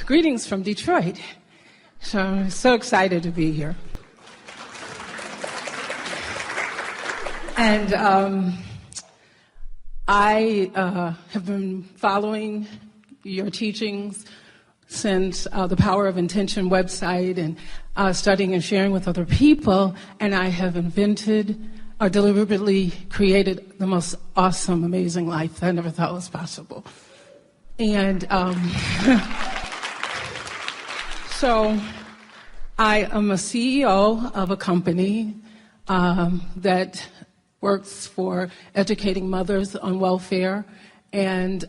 Greetings from Detroit. So I'm so excited to be here. And I have been following your teachings since the Power of Intention website and studying and sharing with other people, and I have invented or deliberately created the most awesome, amazing life that I never thought was possible. And so I am a CEO of a company that works for educating mothers on welfare, and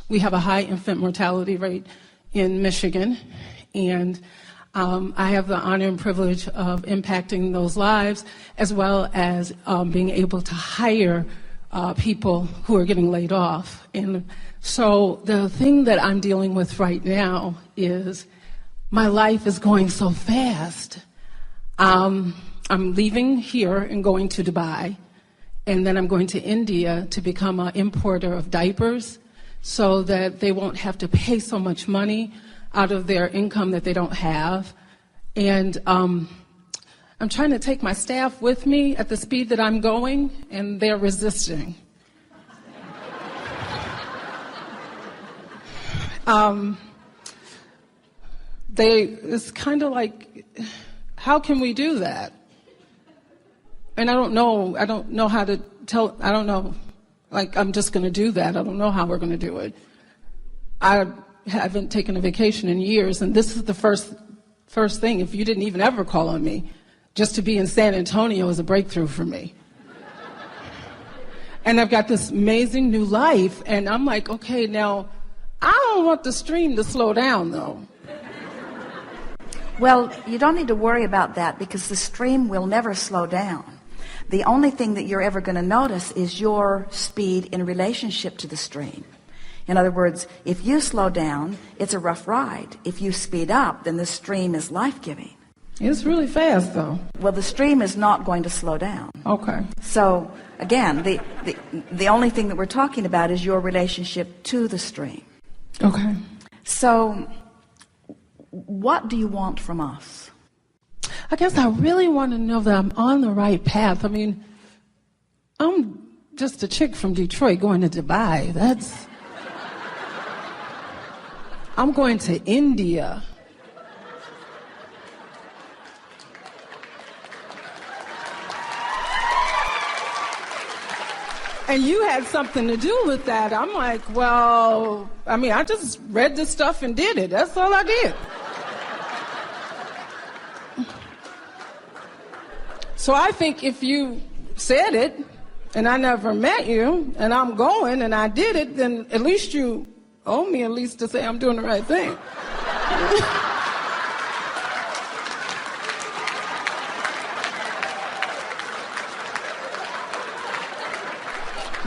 we have a high infant mortality rate in Michigan, and I have the honor and privilege of impacting those lives, as well as being able to hire people who are getting laid off. And so the thing that I'm dealing with right now is my life is going so fast. I'm leaving here and going to Dubai, and then I'm going to India to become an importer of diapers so that they won't have to pay so much money out of their income that they don't have. And I'm trying to take my staff with me at the speed that I'm going, and they're resisting. It's kind of like, how can we do that? And I don't know how to tell, I don't know, like I'm just going to do that. I don't know how we're going to do it. I haven't taken a vacation in years, and this is the first thing. If you didn't even ever call on me, just to be in San Antonio is a breakthrough for me. And I've got this amazing new life, and I'm like, okay, now, I don't want the stream to slow down, though. Well, you don't need to worry about that because the stream will never slow down. The only thing that you're ever going to notice is your speed in relationship to the stream. In other words, if you slow down, it's a rough ride. If you speed up, then the stream is life-giving. It's really fast, though. Well, the stream is not going to slow down. Okay. So, again, the only thing that we're talking about is your relationship to the stream. Okay. So, what do you want from us? I guess I really want to know that I'm on the right path. I mean, I'm just a chick from Detroit going to Dubai. I'm going to India. And you had something to do with that. I'm like, well, I mean, I just read this stuff and did it. That's all I did. So I think if you said it, and I never met you, and I'm going, and I did it, then at least you owe me at least to say I'm doing the right thing.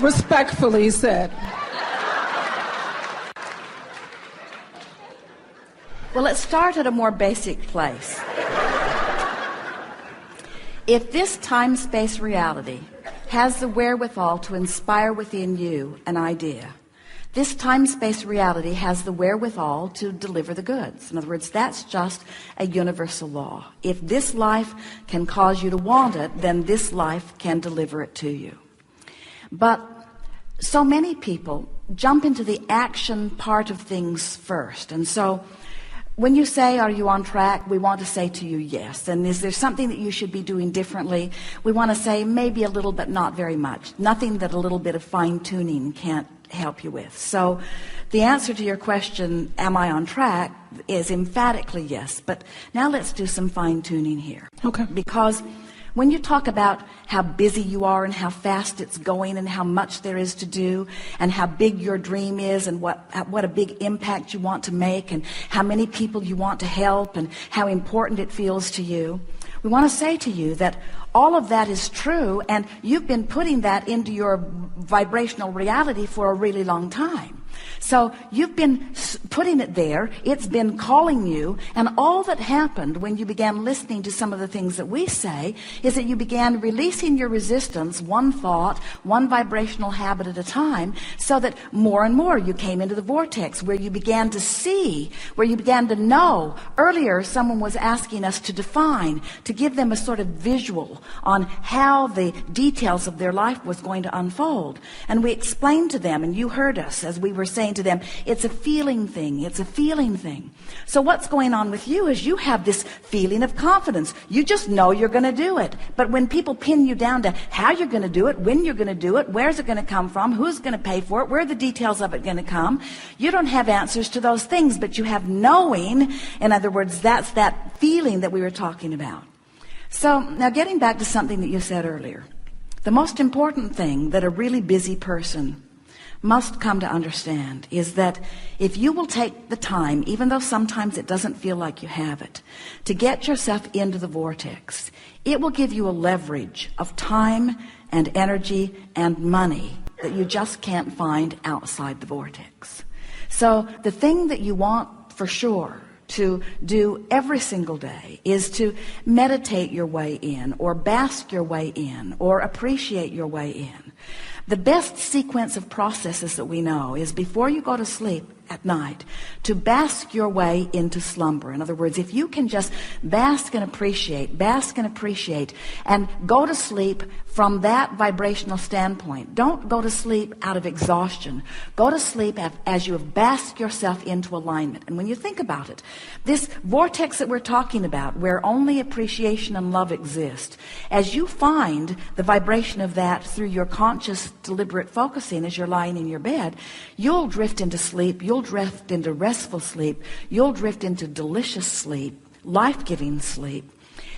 Respectfully said. Well, let's start at a more basic place. If this time-space reality has the wherewithal to inspire within you an idea, this time-space reality has the wherewithal to deliver the goods. In other words, that's just a universal law. If this life can cause you to want it, then this life can deliver it to you. But so many people jump into the action part of things first. And so when you say, are you on track? We want to say to you, yes. And is there something that you should be doing differently? We want to say maybe a little, but not very much. Nothing that a little bit of fine-tuning can't help you with. So the answer to your question, am I on track, is emphatically yes. But now let's do some fine-tuning here. Okay. Because when you talk about how busy you are and how fast it's going and how much there is to do and how big your dream is and what a big impact you want to make and how many people you want to help and how important it feels to you, we want to say to you that all of that is true, and you've been putting that into your vibrational reality for a really long time. So you've been putting it there. It's been calling you. And all that happened when you began listening to some of the things that we say is that you began releasing your resistance, one thought, one vibrational habit at a time, so that more and more you came into the vortex where you began to see, where you began to know. Earlier, someone was asking us to define, to give them a sort of visual on how the details of their life was going to unfold. And we explained to them, and you heard us as we were saying to them, it's a feeling thing. It's a feeling thing. So what's going on with you is you have this feeling of confidence. You just know you're going to do it. But when people pin you down to how you're going to do it, when you're going to do it, where's it going to come from, who's going to pay for it, where are the details of it going to come, you don't have answers to those things, but you have knowing. In other words, that's that feeling that we were talking about. So now getting back to something that you said earlier, the most important thing that a really busy person must come to understand is that if you will take the time, even though sometimes it doesn't feel like you have it, to get yourself into the vortex, it will give you a leverage of time and energy and money that you just can't find outside the vortex. So the thing that you want for sure to do every single day is to meditate your way in, or bask your way in, or appreciate your way in. The best sequence of processes that we know is before you go to sleep at night, to bask your way into slumber. In other words, if you can just bask and appreciate, and go to sleep from that vibrational standpoint. Don't go to sleep out of exhaustion. Go to sleep as you have basked yourself into alignment. And when you think about it, this vortex that we're talking about, where only appreciation and love exist, as you find the vibration of that through your conscious, deliberate focusing as you're lying in your bed, you'll drift into sleep, you'll drift into restful sleep, you'll drift into delicious sleep, life-giving sleep.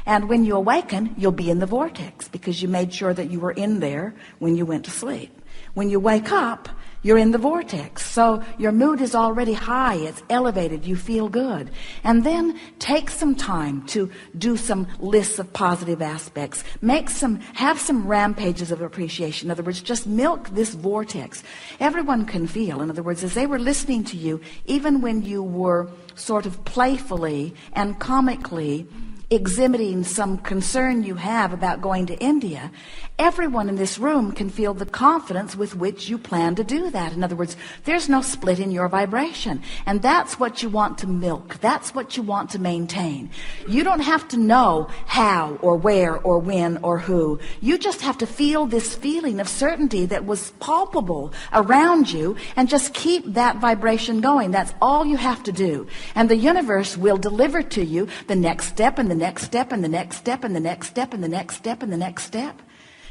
And when you awaken, you'll be in the vortex because you made sure that you were in there when you went to sleep. When you wake up, you're in the vortex. So your mood is already high. It's elevated. You feel good. And then take some time to do some lists of positive aspects. Have some rampages of appreciation. In other words, just milk this vortex. Everyone can feel. In other words, as they were listening to you, even when you were sort of playfully and comically exhibiting some concern you have about going to India, everyone in this room can feel the confidence with which you plan to do that. In other words, there's no split in your vibration. And that's what you want to milk. That's what you want to maintain. You don't have to know how or where or when or who. You just have to feel this feeling of certainty that was palpable around you and just keep that vibration going. That's all you have to do. And the universe will deliver to you the next step and the next step and the next step and the next step and the next step and the next step.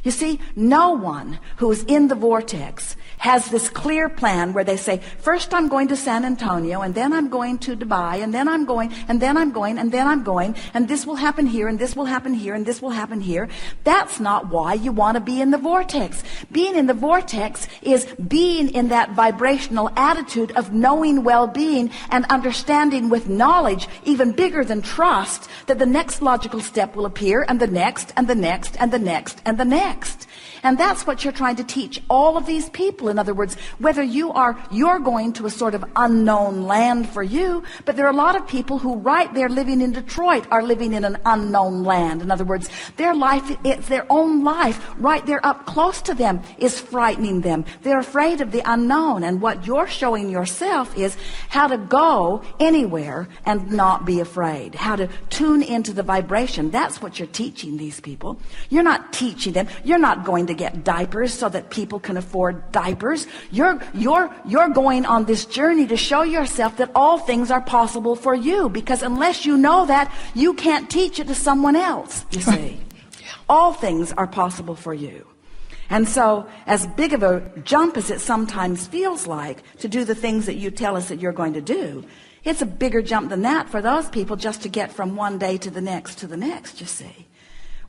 You see, no one who is in the vortex has this clear plan where they say, first I'm going to San Antonio, and then I'm going to Dubai, and then I'm going, and then I'm going, and then I'm going, and this will happen here, and this will happen here, and this will happen here. That's not why you want to be in the vortex. Being in the vortex is being in that vibrational attitude of knowing well-being and understanding with knowledge, even bigger than trust, that the next logical step will appear, and the next, and the next, and the next, and the next. And that's what you're trying to teach all of these people. In other words, whether you're going to a sort of unknown land for you, but there are a lot of people who right there living in Detroit are living in an unknown land. In other words, their life, it's their own life right there up close to them is frightening them. They're afraid of the unknown. And what you're showing yourself is how to go anywhere and not be afraid. How to tune into the vibration. That's what you're teaching these people. You're not teaching them. You're not going to get diapers so that people can afford diapers. You're going on this journey to show yourself that all things are possible for you, because unless you know that, you can't teach it to someone else, you see. Yeah. All things are possible for you. And so, as big of a jump as it sometimes feels like to do the things that you tell us that you're going to do, it's a bigger jump than that for those people just to get from one day to the next, you see.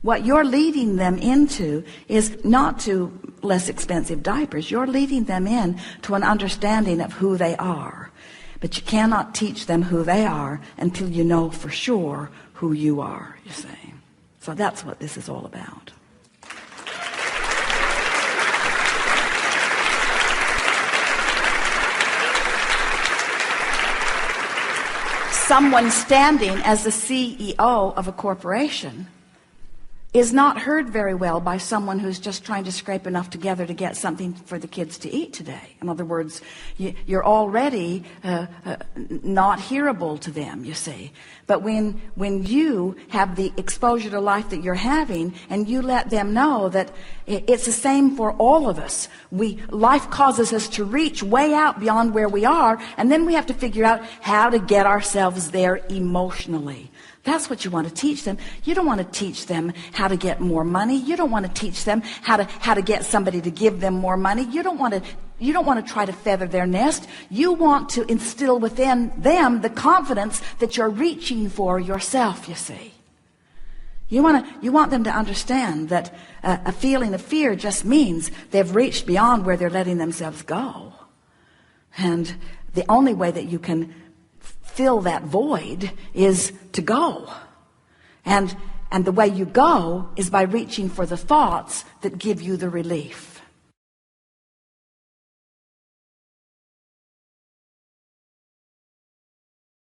What you're leading them into is not to less expensive diapers. You're leading them in to an understanding of who they are. But you cannot teach them who they are until you know for sure who you are, you see. So that's what this is all about. someone standing as the CEO of a corporation is not heard very well by someone who's just trying to scrape enough together to get something for the kids to eat today. In other words, you're already not hearable to them, you see. But when you have the exposure to life that you're having, and you let them know that it's the same for all of us. Life causes us to reach way out beyond where we are, and then we have to figure out how to get ourselves there emotionally. That's what you want to teach them. You don't want to teach them how to get more money. You don't want to teach them how to get somebody to give them more money. You don't want to try to feather their nest. You want to instill within them the confidence that you're reaching for yourself, you see. You want them to understand that a feeling of fear just means they've reached beyond where they're letting themselves go. And the only way that you can fill that void is to go. And the way you go is by reaching for the thoughts that give you the relief.